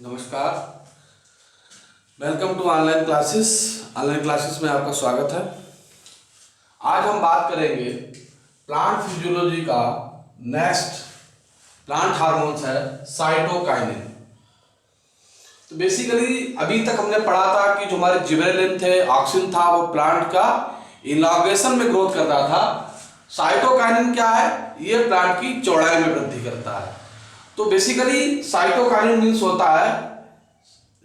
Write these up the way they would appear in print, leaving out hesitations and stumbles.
नमस्कार। Welcome to online classes. Online classes में आपका स्वागत है। आज हम बात करेंगे प्लांट फिजियोलॉजी का नेक्स्ट प्लांट हार्मोन्स है साइटोकाइनिन। तो बेसिकली अभी तक हमने पढ़ा था कि जो हमारे जिबरेलिन थे, ऑक्सिन था, वो प्लांट का इलांगेशन में ग्रोथ कर रहा था। साइटोकाइनिन क्या है? ये प्लांट की चौड़ाई में वृद्धि करता है। तो बेसिकली साइटोकाइनिन मीन्स होता है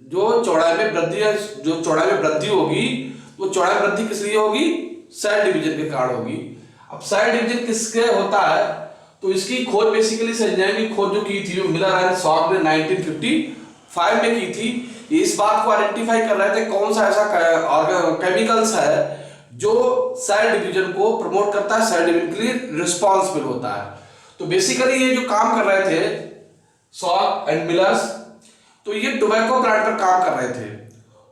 जो चौड़ाई में वृद्धि है। जो चौड़ाई में वृद्धि होगी वो चौड़ाई में वृद्धि किस लिए होगी? सेल डिवीजन के कारण होगी। अब सेल डिवीजन किसके होता है? तो इसकी खोज बेसिकली एंजाइम की खोज जो की थी वो मिलर एंड शॉर्ट ने 1955 में की थी। ये इस बात को आइडेंटिफाई कर रहे थे कौन सा ऐसा केमिकल्स है जो सेल डिवीजन को प्रमोट करता है, सेल डिवीजन के लिए रिस्पॉन्सिबल होता है। तो बेसिकली ये जो काम कर रहे थे सॉक एंड मिलर्स, तो ये टोबैको प्लांट पर काम कर रहे थे।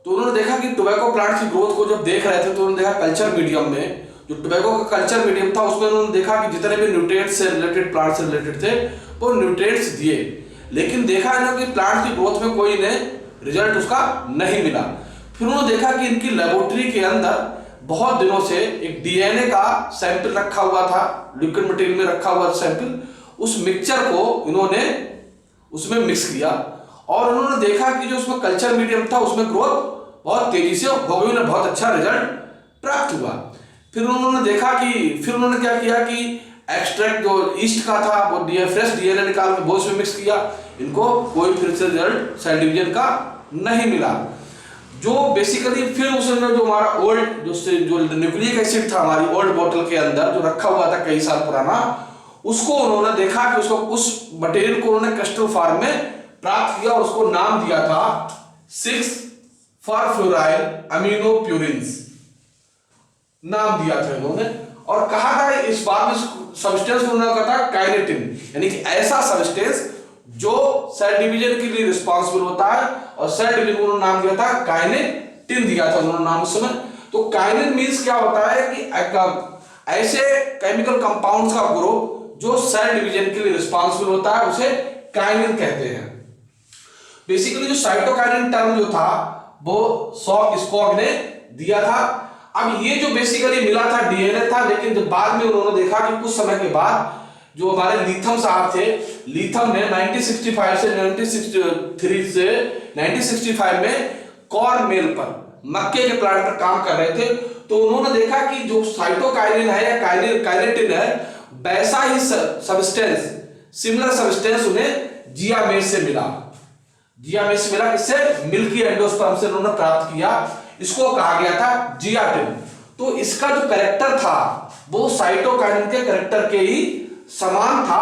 तो उन्होंने देखा कि टोबैको प्लांट की ग्रोथ को जब देख रहे थे तो उन्होंने देखा कल्चर मीडियम में, जो टोबैको का कल्चर मीडियम था उसमें उन्होंने देखा कि जितने भी न्यूट्रिएंट्स से रिलेटेड, प्लांट से रिलेटेड थे वो न्यूट्रिएंट्स दिए, लेकिन देखा है ना कि प्लांट की ग्रोथ में कोई ने रिजल्ट उसका नहीं मिला। फिर उन्होंने देखा कि इनकी लेबोरेटरी के अंदर बहुत दिनों से एक डीएनए का सैंपल रखा हुआ था, लिक्विड मटेरियल में रखा हुआ सैंपल। उस मिक्सचर को इन्होंने उसमें मिक्स किया और उन्होंने देखा कि जो उसमें कल्चर मीडियम था उसमें ग्रोथ बहुत तेजी से हो गई, उन्हें बहुत अच्छा रिजल्ट प्राप्त हुआ। फिर उन्होंने देखा कि फिर उन्होंने क्या किया कि एक्सट्रैक्ट जो ईस्ट का था वो फ्रेश डीएनए निकाल के वो उसमें मिक्स किया। इनको कोई फिर से रिजल्ट सेल डिवीजन का नहीं मिला। जो बेसिकली फिर उसने जो हमारा ओल्ड जो न्यूक्लिक एसिड था हमारी ओल्ड बोतल के अंदर जो रखा हुआ था कई साल पुराना, उसको उन्होंने देखा कि उसको उस मटेरियल को उन्होंने क्रिस्टल फॉर्म में प्राप्त किया और उसको नाम दिया था 6-फॉरफ्लोराइल अमीनोप्यूरिन्स नाम दिया था इन्होंने। और कहा था इस बात में सब्सटेंस उन्होंने कहा था काइनेटिन, यानी कि ऐसा सब्सटेंस जो सेल डिवीजन के लिए रिस्पॉन्सिबल होता है, और सेल डिवीजन को उन्होंने नाम दिया था काइनेटिन दिया था उन्होंने नाम उस समय। तो काइनेटिन मींस क्या होता है कि ऐसे केमिकल कंपाउंड्स का ग्रुप जो सेल डिवीजन के लिए रिस्पॉन्सिबल होता है उसे काइनिन कहते हैं। बेसिकली जो साइटोकाइनिन टर्म जो था वो स्कॉग ने दिया था। अब ये जो बेसिकली मिला था डीएनए था, लेकिन जब बाद में उन्होंने देखा कि कुछ समय के बाद जो हमारे लीथम साहब थे, लीथम ने 1965 से 1963 से 1965 में कॉर्न मेल पर, मक्के के प्लांट पर काम कर रहे थे। तो उन्होंने देखा कि जो साइटोकाइनिन है या काइनेटिन है वैसा ही सब्सटेंस, सिमिलर सब्सटेंस उन्हें जियामेट से मिला। जियामेट से मिला, इससे मिल्की एंडोस्पर्म से उन्होंने प्राप्त किया। इसको कहा गया था जियाटिन। तो इसका जो कैरेक्टर था वो साइटोकाइनिन के कैरेक्टर के ही समान था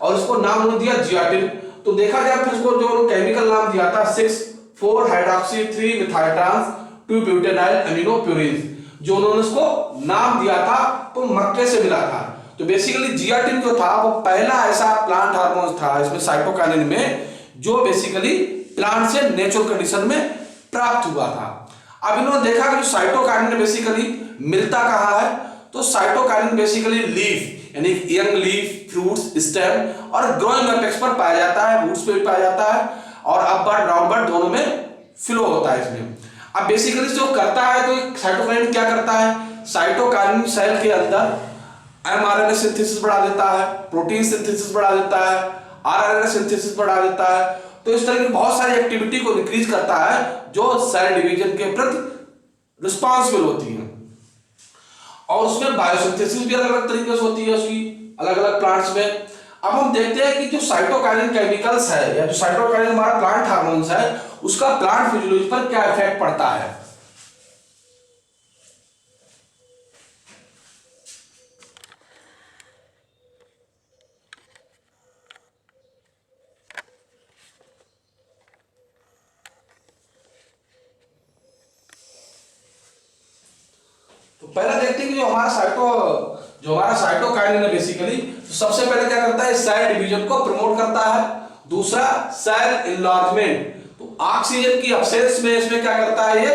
और इसको नाम उन्होंने दिया जियाटिन। तो देखा जाए फिर इसको जो केमिकल नाम दिया था 6,4-हाइड्रॉक्सी-3-मेथाइल-ट्रांस 2-ब्यूटेनाइल अमीनोप्यूरिन्स, जो उन्होंने उसको नाम दिया था तो मक्के से मिला था। तो बेसिकली जियाटिन जो था वो पहला ऐसा प्लांट हार्मोन था इसमें साइटोकाइनिन में जो बेसिकली प्लांट से नेचुरल कंडीशन में प्राप्त हुआ था। अब इन्होंने देखा कि जो साइटोकाइनिन बेसिकली मिलता कहाँ है, तो साइटोकाइनिन बेसिकली लीफ यानी यंग लीफ, फ्रूट्स, स्टेम और ग्रोइंग एपेक्स पर पाया जाता है, रूट्स पे भी पाया जाता है और अपबर्ड डाउनबर्ड दोनों में फ्लो होता है इसमें। अब बेसिकली जो करता है तो साइटोकाइनिन क्या करता है? साइटोकाइनिन सेल के अंदर एमआरएनए सिंथेसिस बढ़ा देता है, प्रोटीन सिंथेसिस बढ़ा देता है, आरएनए सिंथेसिस बढ़ा देता है। तो इस तरह की बहुत सारी एक्टिविटी को इंक्रीज करता है जो सेल डिवीजन के प्रति रिस्पॉन्सिबल होती है। और उसमें बायोसिंथेसिस भी अलग अलग तरीके से होती है उसकी, अलग अलग प्लांट्स में। अब हम देखते हैं कि जो साइटोकाइनिन केमिकल्स है या जो साइटोकाइनिन हमारा प्लांट हार्मोन्स है उसका प्लांट फिजियोलॉजी पर क्या इफेक्ट पड़ता है। तो पहले देखते हैं कि जो हमारा साइटोकाइनिन है बेसिकली तो सबसे पहले क्या करता है? सेल डिवीजन को प्रमोट करता है। दूसरा सेल इनलार्जमेंट, तो ऑक्सीजन की एब्सेंस में इसमें क्या करता है?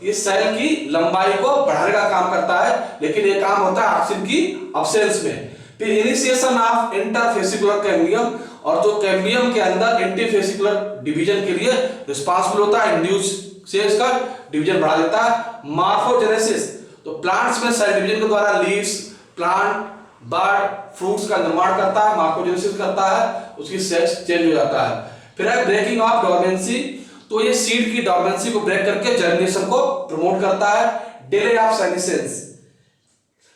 ये सेल की लंबाई को बढ़ाने का काम करता है, लेकिन ये काम होता है ऑक्सीजन की एब्सेंस में। फिर इनिशिएशन ऑफ इंटरफेसिकुलर कैम्बियम, और जो कैम्बियम के अंदर इंटरफेसिकुलर डिवीजन के लिए रिस्पांसिबल होता है, इंड्यूस से इसका डिवीजन बढ़ा देता है। मॉर्फोजेनेसिस, तो प्लांट्स में सेल डिवीजन के द्वारा लीव्स, प्लांट, बर्ड, फ्रूट्स का निर्माण करता है, मॉर्फोजेनेसिस करता है, उसकी सेक्स चेंज हो जाता है। फिर है ब्रेकिंग ऑफ डोरमेंसी, तो ये सीड की डोरमेंसी को ब्रेक करके जर्मिनेशन को प्रमोट करता है। डिले ऑफ सेनेसेंस,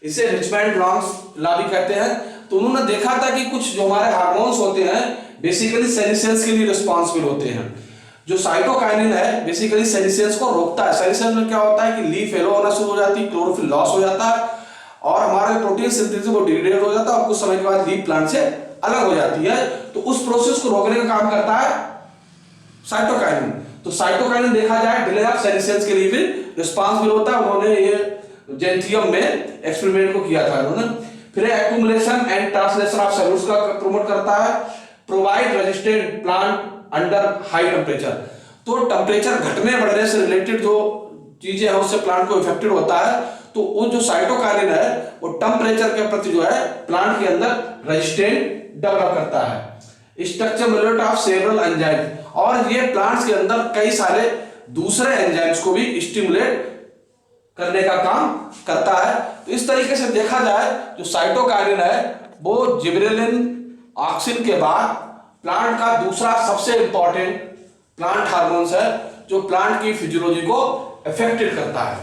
इसे रिचमेंट लॉ भी कहते हैं। तो उन्होंने देखा था कि कुछ जो हमारे हार्मोन्स होते हैं बेसिकली सेनेसेंस के लिए रिस्पॉन्सिबल होते हैं। जो साइटोकाइनिन है बेसिकली सेनेसेंस को रोकता है। सेनेसेंस में क्या होता है कि लीफ येलो होना शुरू हो जाती है, क्लोरोफिल लॉस हो जाता है, और हमारे प्रोटीन सिंथेसिस वो डिग्रेड हो जाता है, और कुछ समय के बाद लीफ प्लांट से अलग हो जाती है। तो उस प्रोसेस को रोकने का काम करता है साइटोकाइनिन। तो साइटोकाइनिन देखा जाए डिले ऑफ सेनेसेंस के लिए भी रिस्पॉन्सिबल होता है। उन्होंने ये जेंथियम में एक्सपेरिमेंट को किया था उन्होंने। फिर एक्यूमुलेशन एंड ट्रांसलेशन ऑफ सेल्यूल्स का प्रमोट करता है। Provide resistant plant under high temperature, तो टेम्परेचर घटने बढ़ने से रिलेटेड जो चीजें हैं उससे प्लांट को इफेक्टेड होता है। तो वो जो साइटोकाइनिन है वो टेम्परेचर के प्रति जो है प्लांट के अंदर रेजिस्टेंट डेवलप करता है। Structure millet of several enzyme, और ये प्लांट्स के अंदर कई सारे दूसरे एंजाइम्स को भी स्टिमुलेट करने का काम करता है। तो इस तरीके से देखा जाए जो साइटोकाइनिन है वो जिबरेलिन, ऑक्सिन के बाद प्लांट का दूसरा सबसे इंपॉर्टेंट प्लांट हार्मोन्स है जो प्लांट की फिजियोलॉजी को अफेक्टेड करता है।